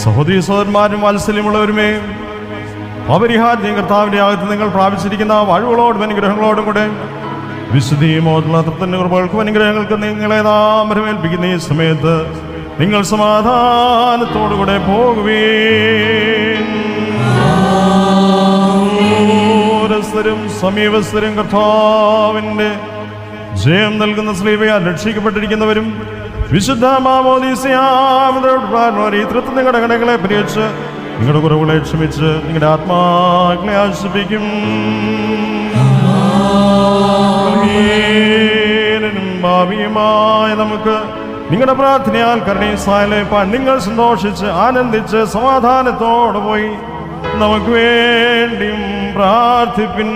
സഹോദരീ സഹോദരന്മാരും വാത്സല്യമുള്ളവരുമേ, അപരിഹാര്യം കർത്താവിന്റെ ആകത്ത് നിങ്ങൾ പ്രാപിച്ചിരിക്കുന്ന വാഴ്വുകളോടും അനുഗ്രഹങ്ങളോടും കൂടെ വിശുദ്ധിയും ഓർമ്മത്തിന്റെ കൃപകൾക്കും അനുഗ്രഹങ്ങൾക്ക് നിങ്ങളെ നാം വരവേൽപ്പിക്കുന്ന ഈ സമയത്ത് നിങ്ങൾ സമാധാനത്തോടുകൂടെ പോകുവീൻ. ദൂരസ്ഥരും സമീപസ്ഥരും കർത്താവിന്റെ ജയം നൽകുന്ന സ്ലീബയാൽ രക്ഷിക്കപ്പെട്ടിരിക്കുന്നവരും വിശുദ്ധ മാമോദീസയാമൃതം നിങ്ങളുടെ കടങ്ങളെ പരിഹരിച്ച് നിങ്ങളുടെ കുറവുകളെ ക്ഷമിച്ച് നിങ്ങളുടെ ആത്മാക്കളെ ആശ്വസിപ്പിക്കും. ഭാവിയുമായ നമുക്ക് നിങ്ങളുടെ പ്രാർത്ഥനയാൽ കരുണയും സഹായിപ്പാൻ നിങ്ങൾ സന്തോഷിച്ച് ആനന്ദിച്ച് സമാധാനത്തോടെ പോയി നമുക്ക് വേണ്ടിയും പ്രാർത്ഥിപ്പിൻ.